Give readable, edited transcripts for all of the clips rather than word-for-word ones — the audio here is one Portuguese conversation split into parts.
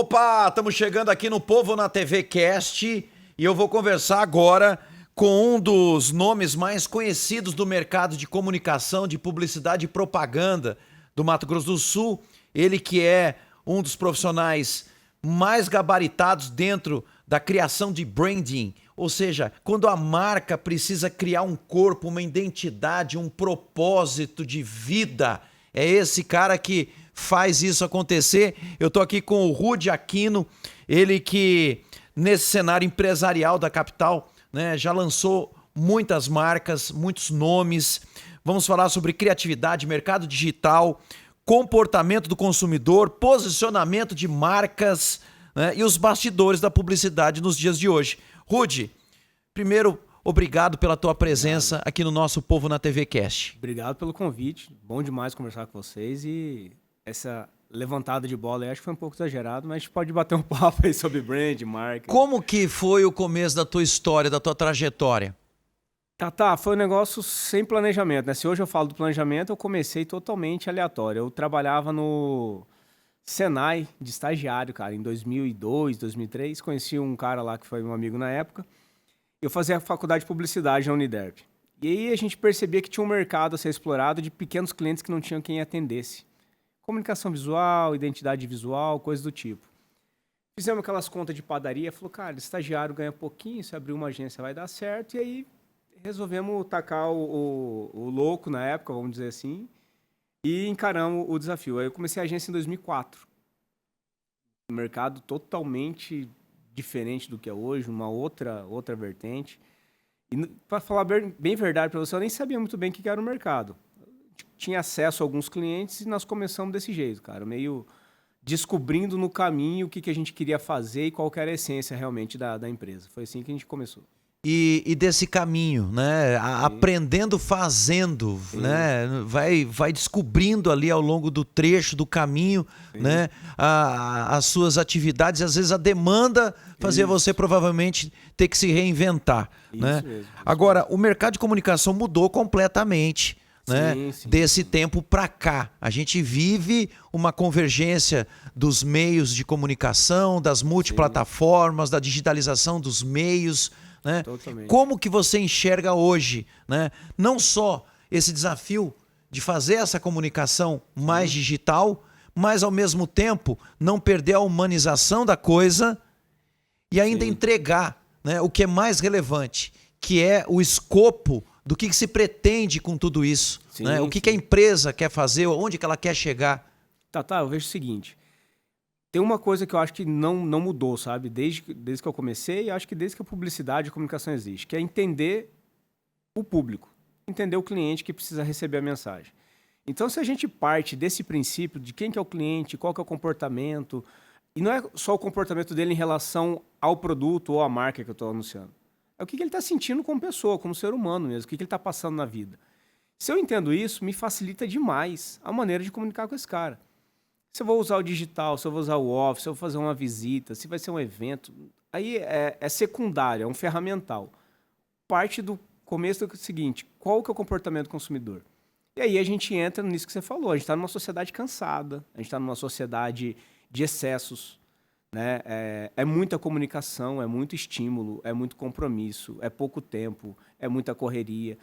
Opa, estamos chegando aqui no Povo na TV Cast e eu vou conversar agora com um dos nomes mais conhecidos do mercado de comunicação, de publicidade e propaganda do Mato Grosso do Sul. Ele que é um dos profissionais mais gabaritados dentro da criação de branding, ou seja, quando a marca precisa criar um corpo, uma identidade, um propósito de vida, é esse cara que faz isso acontecer. Eu tô aqui com o Rudy Aquino, ele que nesse cenário empresarial da capital, né, já lançou muitas marcas, muitos nomes. Vamos falar sobre criatividade, mercado digital, comportamento do consumidor, posicionamento de marcas, né, e os bastidores da publicidade nos dias de hoje. Rudy, primeiro, obrigado pela tua presença aqui no nosso Povo na TV Cast. Obrigado pelo convite, bom demais conversar com vocês e essa levantada de bola aí acho que foi um pouco exagerado, mas a gente pode bater um papo aí sobre brand, marca. Como que foi o começo da tua história, da tua trajetória? Foi um negócio sem planejamento, né? Se hoje eu falo do planejamento, eu comecei totalmente aleatório. Eu trabalhava no Senai de estagiário, cara, em 2002, 2003. Conheci um cara lá que foi meu amigo na época. Eu fazia a faculdade de publicidade na Uniderp. E aí a gente percebia que tinha um mercado a ser explorado de pequenos clientes que não tinham quem atendesse. Comunicação visual, identidade visual, coisas do tipo. Fizemos aquelas contas de padaria, falou, cara, estagiário ganha pouquinho, se abrir uma agência vai dar certo. E aí resolvemos tacar o louco na época, vamos dizer assim, e encaramos o desafio. Aí eu comecei a agência em 2004. Um mercado totalmente diferente do que é hoje, uma outra vertente. E para falar bem verdade para você, eu nem sabia muito bem o que era o mercado. Tinha acesso a alguns clientes e nós começamos desse jeito, cara, meio descobrindo no caminho o que a gente queria fazer e qual que era a essência realmente da empresa. Foi assim que a gente começou. E desse caminho, né? Aprendendo fazendo, né? Vai descobrindo ali ao longo do trecho, do caminho, né? As suas atividades, às vezes a demanda fazia você provavelmente ter que se reinventar, né? Mesmo, Agora, o mercado de comunicação mudou completamente, né? Desse tempo para cá. A gente vive uma convergência dos meios de comunicação, das multiplataformas, da digitalização dos meios, né? Como que você enxerga hoje, né? Não só esse desafio de fazer essa comunicação mais digital, mas ao mesmo tempo não perder a humanização da coisa e ainda entregar, né, o que é mais relevante, que é o escopo do que se pretende com tudo isso, né? O que a empresa quer fazer, onde que ela quer chegar. Eu vejo o seguinte. Tem uma coisa que eu acho que não mudou, sabe? Desde que eu comecei, acho que desde que a publicidade e a comunicação existe, que é entender o público, entender o cliente que precisa receber a mensagem. Então, se a gente parte desse princípio de quem que é o cliente, qual que é o comportamento, e não é só o comportamento dele em relação ao produto ou à marca que eu estou anunciando, é o que ele está sentindo como pessoa, como ser humano mesmo, o que ele está passando na vida. Se eu entendo isso, me facilita demais a maneira de comunicar com esse cara. Se eu vou usar o digital, se eu vou usar o off, se eu vou fazer uma visita, se vai ser um evento, aí é secundário, é um ferramental. Parte do começo do seguinte, qual que é o comportamento do consumidor? E aí a gente entra nisso que você falou, a gente está numa sociedade cansada, a gente está numa sociedade de excessos, né? É muita comunicação, é muito estímulo, é muito compromisso, é pouco tempo, é muita correria.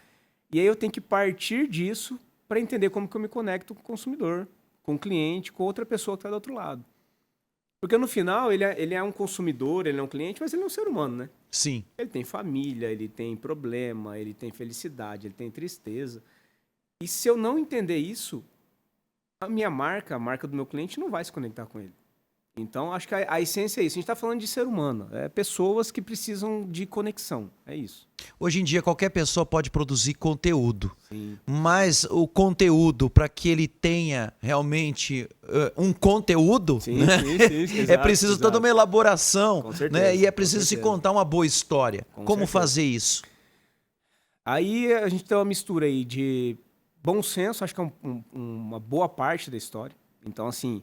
E aí eu tenho que partir disso para entender como que eu me conecto com o consumidor, com o cliente, com outra pessoa que está do outro lado. Porque no final ele é um consumidor, ele é um cliente, mas ele é um ser humano, né? Sim. Ele tem família, ele tem problema, ele tem felicidade, ele tem tristeza. E se eu não entender isso, a minha marca, a marca do meu cliente não vai se conectar com ele. Então, acho que a essência é isso. A gente está falando de ser humano. É pessoas que precisam de conexão. É isso. Hoje em dia, qualquer pessoa pode produzir conteúdo. Mas o conteúdo, para que ele tenha realmente um conteúdo, né? Exato, é preciso toda uma elaboração. Com certeza, né? E é preciso se contar uma boa história. Como certeza. fazer isso? Aí a gente tem uma mistura aí de bom senso, acho que é uma boa parte da história. Então, assim,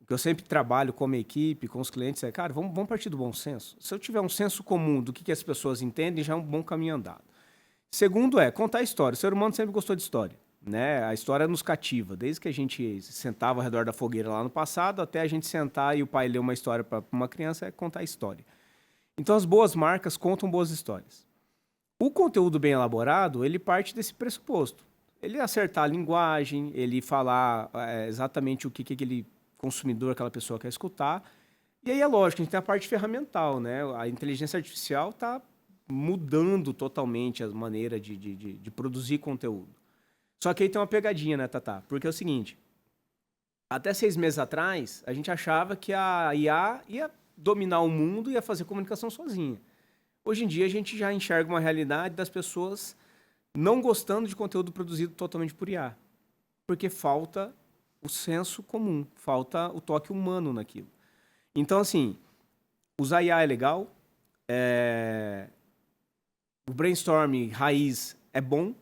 o que eu sempre trabalho como equipe, com os clientes, é, cara, vamos partir do bom senso. Se eu tiver um senso comum do que as pessoas entendem, já é um bom caminho andado. Segundo contar a história. O ser humano sempre gostou de história. né? A história nos cativa. Desde que a gente sentava ao redor da fogueira lá no passado, até a gente sentar e o pai ler uma história para uma criança, é contar a história. Então, as boas marcas contam boas histórias. O conteúdo bem elaborado, ele parte desse pressuposto. Ele acertar a linguagem, ele falar exatamente o que aquele consumidor, aquela pessoa quer escutar. E aí é lógico, a gente tem a parte ferramental, né? A inteligência artificial está mudando totalmente a maneira de produzir conteúdo. Só que aí tem uma pegadinha, né, Tatá? Porque é o seguinte, até 6 meses atrás, a gente achava que a IA ia dominar o mundo e ia fazer comunicação sozinha. Hoje em dia, a gente já enxerga uma realidade das pessoas não gostando de conteúdo produzido totalmente por IA. Porque falta o senso comum, falta o toque humano naquilo. Então, assim, usar IA é legal, o brainstorming raiz é bom,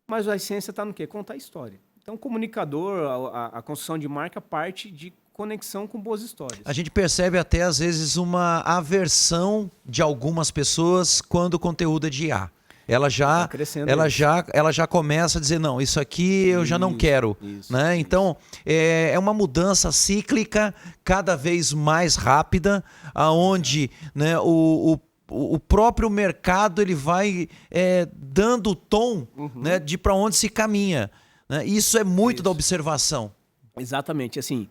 mas a essência está no quê? Contar a história. Então, o comunicador, a construção de marca parte de conexão com boas histórias. A gente percebe até, às vezes, uma aversão de algumas pessoas quando o conteúdo é de IA. Ela já começa a dizer, não, isso aqui eu já não quero. Né? Então, é uma mudança cíclica, cada vez mais rápida, aonde, né, o próprio mercado ele vai dando o tom, né, de para onde se caminha. Né? Isso é muito da observação. Exatamente. Assim,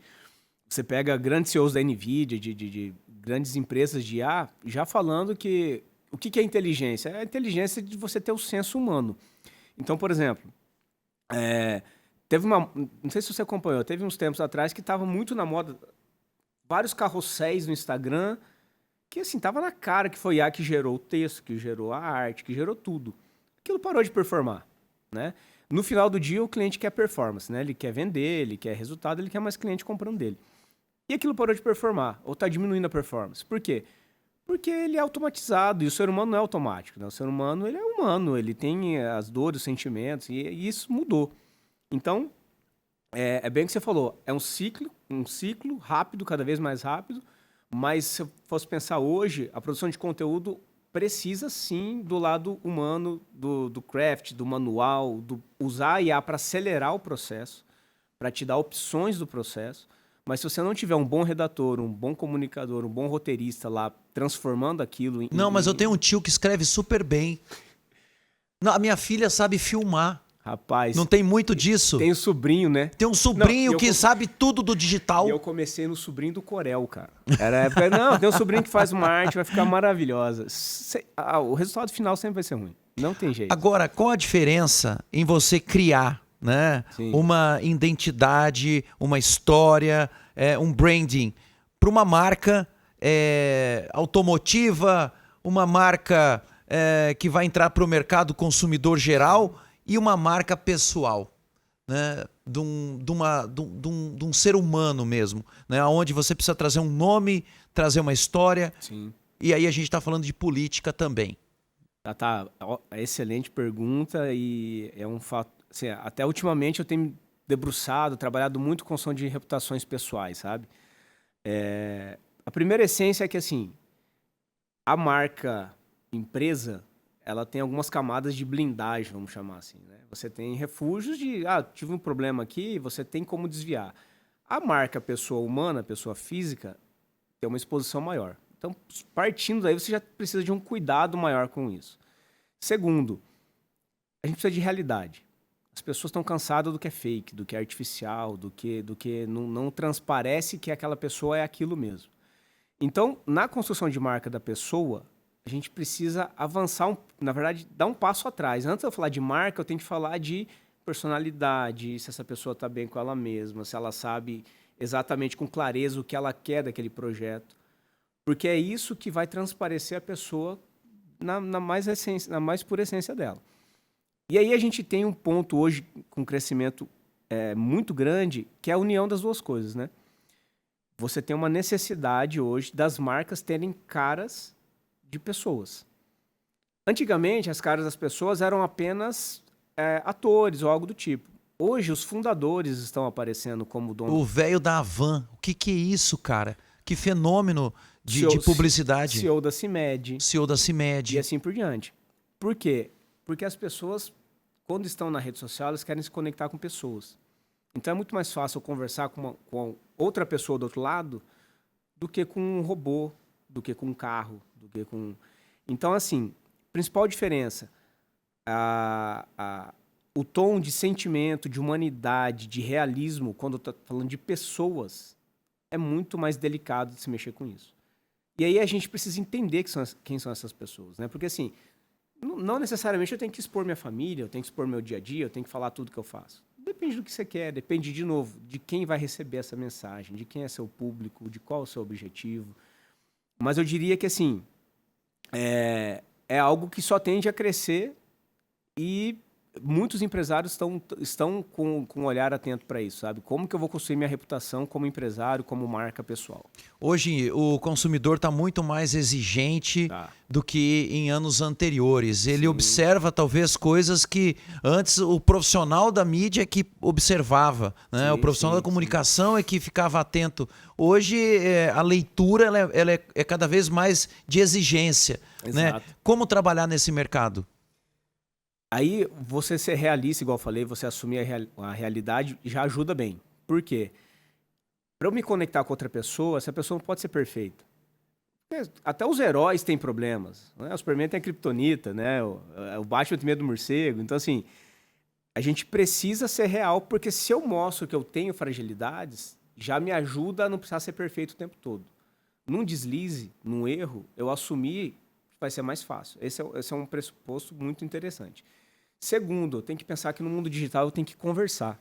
você pega grandes CEOs da NVIDIA, de grandes empresas de IA, já falando que o que é inteligência? É a inteligência de você ter o senso humano. Então, por exemplo, teve uma... Não sei se você acompanhou, teve uns tempos atrás que estava muito na moda vários carrosséis no Instagram que, assim, tava na cara que foi IA que gerou o texto, que gerou a arte, que gerou tudo. Aquilo parou de performar, né? No final do dia, o cliente quer performance, né? Ele quer vender, ele quer resultado, ele quer mais cliente comprando dele. E aquilo parou de performar, ou está diminuindo a performance. Por quê? Porque ele é automatizado e o ser humano não é automático. Né? O ser humano, ele é humano, ele tem as dores, os sentimentos e isso mudou. Então, é bem o que você falou, é um ciclo rápido, cada vez mais rápido, mas se eu fosse pensar hoje, a produção de conteúdo precisa sim do lado humano, do craft, do manual, do usar a IA para acelerar o processo, para te dar opções do processo. Mas se você não tiver um bom redator, um bom comunicador, um bom roteirista lá transformando aquilo em... Não, mas eu tenho um tio que escreve super bem. Não, a minha filha sabe filmar. Rapaz... Não tem muito disso? Tem um sobrinho, né? Tem um sobrinho que sabe tudo do digital. E eu comecei no sobrinho do Corel, cara. Era a época... Não, tem um sobrinho que faz uma arte, vai ficar maravilhosa. O resultado final sempre vai ser ruim. Não tem jeito. Agora, qual a diferença em você criar, né, uma identidade, uma história, um branding para uma marca automotiva, uma marca que vai entrar para o mercado consumidor geral e uma marca pessoal, né, de um ser humano mesmo, né, onde você precisa trazer um nome, trazer uma história. Sim. E aí a gente está falando de política também. Tá, excelente pergunta e é um fato. Assim, até ultimamente eu tenho debruçado, trabalhado muito com construção de reputações pessoais, sabe? A primeira essência é que, assim, a marca empresa, ela tem algumas camadas de blindagem, vamos chamar assim, né? Você tem refúgios de, tive um problema aqui, você tem como desviar. A marca pessoa humana, pessoa física, tem uma exposição maior. Então, partindo daí, você já precisa de um cuidado maior com isso. Segundo, a gente precisa de realidade. As pessoas estão cansadas do que é fake, do que é artificial, do que não transparece que aquela pessoa é aquilo mesmo. Então, na construção de marca da pessoa, a gente precisa avançar, na verdade, dar um passo atrás. Antes de eu falar de marca, eu tenho que falar de personalidade, se essa pessoa está bem com ela mesma, se ela sabe exatamente com clareza o que ela quer daquele projeto. Porque é isso que vai transparecer a pessoa na mais pura essência dela. E aí a gente tem um ponto hoje com crescimento muito grande, que é a união das duas coisas, né? Você tem uma necessidade hoje das marcas terem caras de pessoas. Antigamente, as caras das pessoas eram apenas atores ou algo do tipo. Hoje, os fundadores estão aparecendo como dono. O velho da Havan. O que é isso, cara? Que fenômeno de publicidade. CEO da CIMED. CEO da CIMED. E assim por diante. Por quê? Porque as pessoas quando estão na rede social, elas querem se conectar com pessoas. Então é muito mais fácil eu conversar com outra pessoa do outro lado do que com um robô, do que com um carro, do que com... Então, assim, principal diferença, o tom de sentimento, de humanidade, de realismo, quando eu tô falando de pessoas, é muito mais delicado de se mexer com isso. E aí a gente precisa entender quem são essas pessoas, né? Porque, assim, não necessariamente eu tenho que expor minha família, eu tenho que expor meu dia a dia, eu tenho que falar tudo que eu faço. Depende do que você quer, depende, de novo, de quem vai receber essa mensagem, de quem é seu público, de qual é o seu objetivo. Mas eu diria que, assim, é algo que só tende a crescer e muitos empresários estão com um olhar atento para isso, sabe? Como que eu vou construir minha reputação como empresário, como marca pessoal? Hoje o consumidor está muito mais exigente Tá. do que em anos anteriores. Ele Sim. observa talvez coisas que antes o profissional da mídia é que observava, né? Sim, O profissional sim, da comunicação é que ficava atento. Hoje a leitura ela é cada vez mais de exigência, né? Exato. Como trabalhar nesse mercado? Aí, você ser realista, igual eu falei, você assumir a realidade já ajuda bem. Por quê? Para eu me conectar com outra pessoa, essa pessoa não pode ser perfeita. Até os heróis têm problemas, né? O Superman tem a Kryptonita, né? O Batman tem medo do morcego. Então, assim, a gente precisa ser real, porque se eu mostro que eu tenho fragilidades, já me ajuda a não precisar ser perfeito o tempo todo. Num deslize, num erro, eu assumir vai ser mais fácil. Esse é um pressuposto muito interessante. Segundo, eu tenho que pensar que no mundo digital eu tenho que conversar.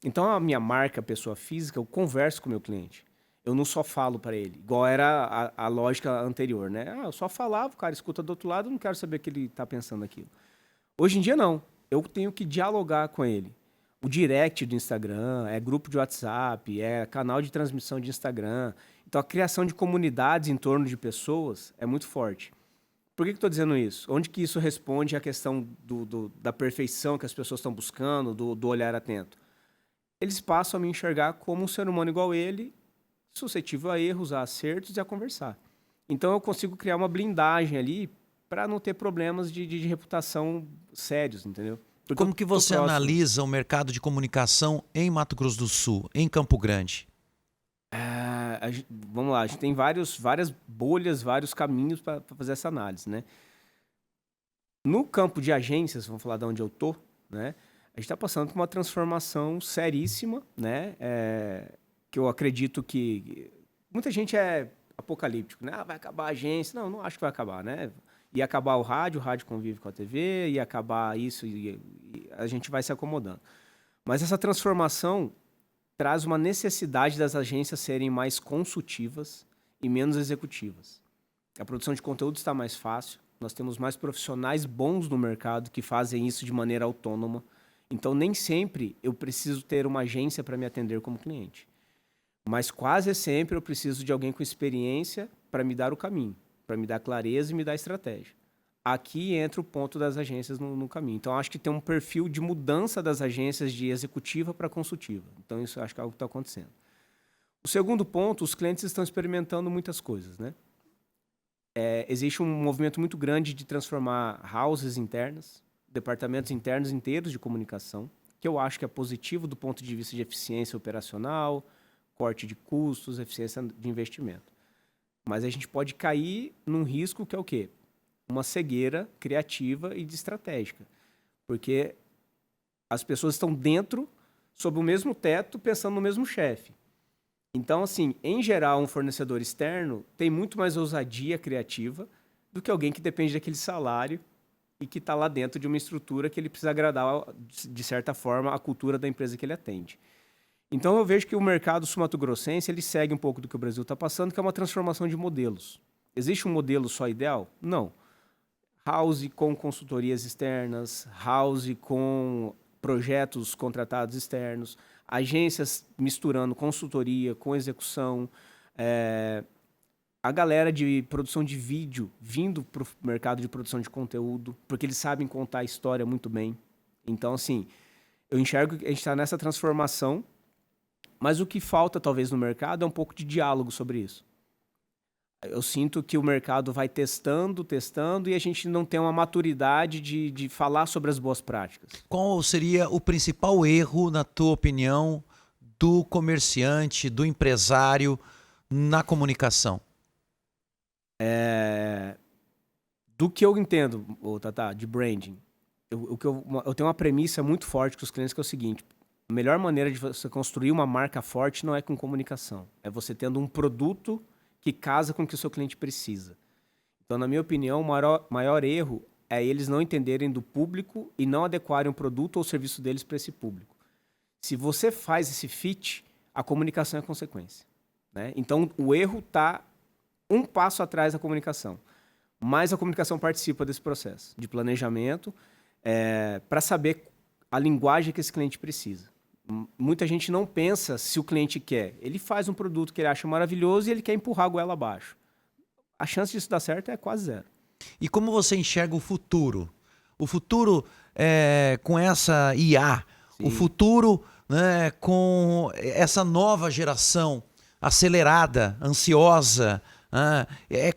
Então, a minha marca, pessoa física, eu converso com o meu cliente. Eu não só falo para ele, igual era a lógica anterior, né? Eu só falava, o cara escuta do outro lado, eu não quero saber o que ele está pensando aquilo. Hoje em dia, não. Eu tenho que dialogar com ele. O direct do Instagram, é grupo de WhatsApp, é canal de transmissão de Instagram. Então, a criação de comunidades em torno de pessoas é muito forte. Por que estou dizendo isso? Onde que isso responde à questão da perfeição que as pessoas estão buscando, do olhar atento? Eles passam a me enxergar como um ser humano igual ele, suscetível a erros, a acertos e a conversar. Então eu consigo criar uma blindagem ali para não ter problemas de reputação sérios, entendeu? Porque Como eu que tô você próximo. analisa o mercado de comunicação em Mato Grosso do Sul, em Campo Grande? Vamos lá, a gente tem várias bolhas, vários caminhos para fazer essa análise, né? No campo de agências, vamos falar de onde eu tô, né? A gente está passando por uma transformação seríssima, né? Que eu acredito que muita gente é apocalíptico, né? Vai acabar a agência. Não acho que vai acabar, né? Ia acabar o rádio convive com a TV, ia acabar isso e a gente vai se acomodando. Mas essa transformação traz uma necessidade das agências serem mais consultivas e menos executivas. A produção de conteúdo está mais fácil, nós temos mais profissionais bons no mercado que fazem isso de maneira autônoma. Então, nem sempre eu preciso ter uma agência para me atender como cliente. Mas quase sempre eu preciso de alguém com experiência para me dar o caminho, para me dar clareza e me dar estratégia. Aqui entra o ponto das agências no caminho. Então, acho que tem um perfil de mudança das agências de executiva para consultiva. Então, isso acho que é algo que está acontecendo. O segundo ponto, os clientes estão experimentando muitas coisas, né? Existe um movimento muito grande de transformar houses internas, departamentos internos inteiros de comunicação, que eu acho que é positivo do ponto de vista de eficiência operacional, corte de custos, eficiência de investimento. Mas a gente pode cair num risco que é o quê? Uma cegueira criativa e de estratégica. Porque as pessoas estão dentro, sob o mesmo teto, pensando no mesmo chefe. Então, assim, em geral, um fornecedor externo tem muito mais ousadia criativa do que alguém que depende daquele salário e que está lá dentro de uma estrutura que ele precisa agradar, de certa forma, a cultura da empresa que ele atende. Então, eu vejo que o mercado sul-mato-grossense ele segue um pouco do que o Brasil está passando, que é uma transformação de modelos. Existe um modelo só ideal? Não. House com consultorias externas, house com projetos contratados externos, agências misturando consultoria com execução, a galera de produção de vídeo vindo para o mercado de produção de conteúdo, porque eles sabem contar a história muito bem. Então, assim, eu enxergo que a gente está nessa transformação, mas o que falta, talvez, no mercado é um pouco de diálogo sobre isso. Eu sinto que o mercado vai testando e a gente não tem uma maturidade de falar sobre as boas práticas. Qual seria o principal erro, na tua opinião, do comerciante, do empresário na comunicação? Do que eu entendo, Tata, de branding, eu tenho uma premissa muito forte com os clientes que é o seguinte: a melhor maneira de você construir uma marca forte não é com comunicação, é você tendo um produto que casa com o que o seu cliente precisa. Então, na minha opinião, o maior erro é eles não entenderem do público e não adequarem o produto ou o serviço deles para esse público. Se você faz esse fit, a comunicação é consequência, né? Então, o erro está um passo atrás da comunicação. Mas a comunicação participa desse processo de planejamento para saber a linguagem que esse cliente precisa. Muita gente não pensa se o cliente quer. Ele faz um produto que ele acha maravilhoso e ele quer empurrar a goela abaixo. A chance disso dar certo é quase zero. E como você enxerga o futuro? O futuro com essa IA, Sim. o futuro, né, com essa nova geração acelerada, ansiosa.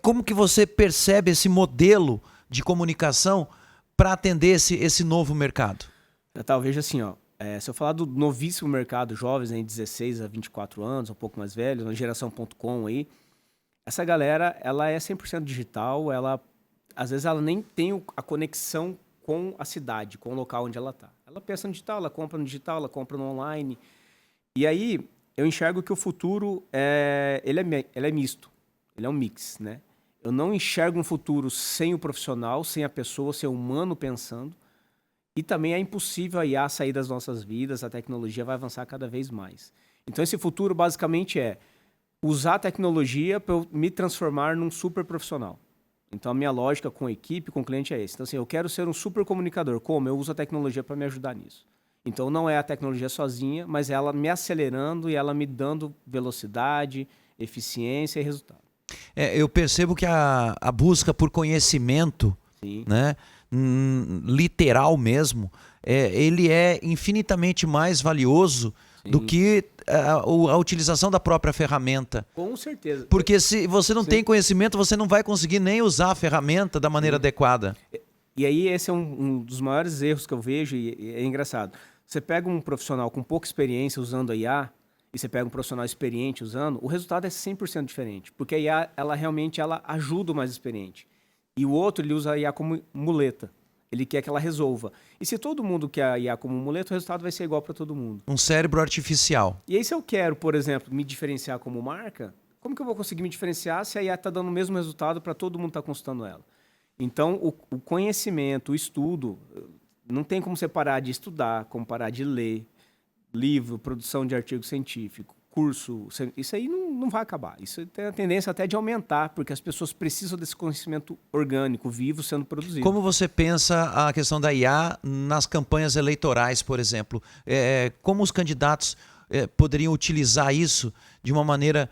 Como que você percebe esse modelo de comunicação para atender esse novo mercado? Talvez assim, se eu falar do novíssimo mercado, jovens em 16 a 24 anos, um pouco mais velhos, uma geração.com aí, essa galera, ela é 100% digital, às vezes ela nem tem a conexão com a cidade, com o local onde ela está. Ela pensa no digital, ela compra no digital, ela compra no online. E aí, eu enxergo que o futuro, ele é misto, ele é um mix, né? Eu não enxergo um futuro sem o profissional, sem a pessoa, sem o humano pensando. E também é impossível a IA sair das nossas vidas, a tecnologia vai avançar cada vez mais. Então esse futuro basicamente é usar a tecnologia para eu me transformar num super profissional. Então a minha lógica com a equipe, com o cliente é esse. Então assim, eu quero ser um super comunicador. Como? Eu uso a tecnologia para me ajudar nisso. Então não é a tecnologia sozinha, mas ela me acelerando e ela me dando velocidade, eficiência e resultado. Eu percebo que a busca por conhecimento, Sim. né, literal mesmo, ele é infinitamente mais valioso do que a utilização da própria ferramenta. Com certeza. Porque se você não tem conhecimento, você não vai conseguir nem usar a ferramenta da maneira adequada. E aí esse é um dos maiores erros que eu vejo e é engraçado. Você pega um profissional com pouca experiência usando a IA e você pega um profissional experiente usando, o resultado é 100% diferente. Porque a IA, ela realmente ajuda o mais experiente. E o outro, ele usa a IA como muleta. Ele quer que ela resolva. E se todo mundo quer a IA como muleta, o resultado vai ser igual para todo mundo. Um cérebro artificial. E aí se eu quero, por exemplo, me diferenciar como marca, como que eu vou conseguir me diferenciar se a IA está dando o mesmo resultado para todo mundo estar consultando ela? Então, o conhecimento, o estudo, não tem como você parar de estudar, como parar de ler livro, produção de artigo científico, curso, isso aí não vai acabar. Isso tem a tendência até de aumentar, porque as pessoas precisam desse conhecimento orgânico, vivo, sendo produzido. Como você pensa a questão da IA nas campanhas eleitorais, por exemplo? Como os candidatos poderiam utilizar isso de uma maneira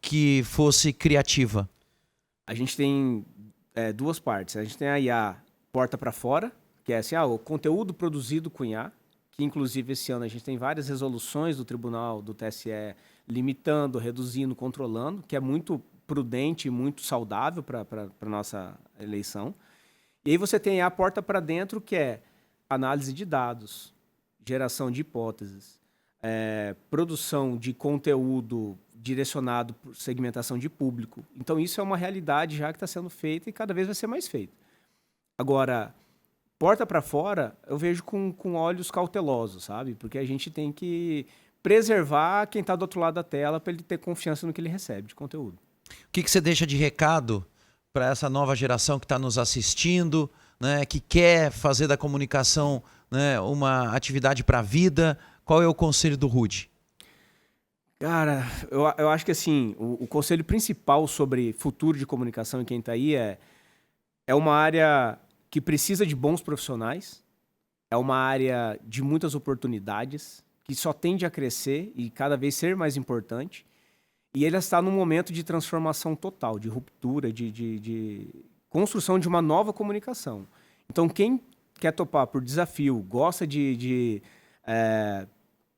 que fosse criativa? A gente tem duas partes. A gente tem a IA porta para fora, que é assim, o conteúdo produzido com IA, que inclusive esse ano a gente tem várias resoluções do Tribunal, do TSE, limitando, reduzindo, controlando, que é muito prudente e muito saudável para a nossa eleição. E aí você tem a porta para dentro, que é análise de dados, geração de hipóteses, produção de conteúdo direcionado por segmentação de público. Então isso é uma realidade já que está sendo feita e cada vez vai ser mais feita. Agora, porta para fora, eu vejo com olhos cautelosos, sabe? Porque a gente tem que preservar quem está do outro lado da tela para ele ter confiança no que ele recebe de conteúdo. O que você deixa de recado para essa nova geração que está nos assistindo, né, que quer fazer da comunicação, né, uma atividade para a vida? Qual é o conselho do Rude? Cara, eu acho que assim, o conselho principal sobre futuro de comunicação e quem está aí é uma área que precisa de bons profissionais, é uma área de muitas oportunidades, que só tende a crescer e cada vez ser mais importante. E ele está num momento de transformação total, de ruptura, de construção de uma nova comunicação. Então, quem quer topar por desafio, gosta de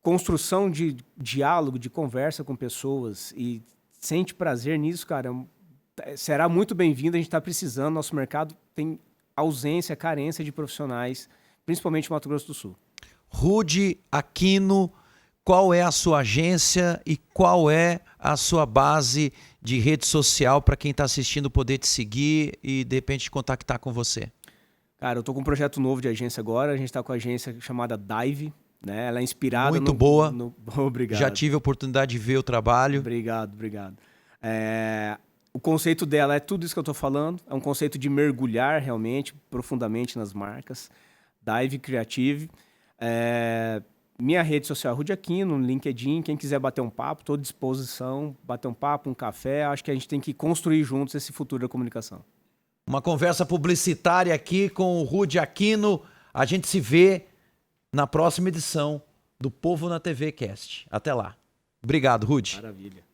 construção de diálogo, de conversa com pessoas e sente prazer nisso, cara, será muito bem-vindo, a gente está precisando, nosso mercado tem ausência, carência de profissionais, principalmente no Mato Grosso do Sul. Rude Aquino, qual é a sua agência e qual é a sua base de rede social para quem está assistindo poder te seguir e de repente contactar com você? Cara, eu tô com um projeto novo de agência agora, a gente está com a agência chamada Dive, né? Ela é inspirada Muito boa. Obrigado. Já tive a oportunidade de ver o trabalho. Obrigado. O conceito dela é tudo isso que eu estou falando. É um conceito de mergulhar realmente, profundamente nas marcas. Dive Creative. Minha rede social é Rude Aquino, no LinkedIn. Quem quiser bater um papo, estou à disposição. Bater um papo, um café. Acho que a gente tem que construir juntos esse futuro da comunicação. Uma conversa publicitária aqui com o Rude Aquino. A gente se vê na próxima edição do Povo na TV Cast. Até lá. Obrigado, Rude. Maravilha.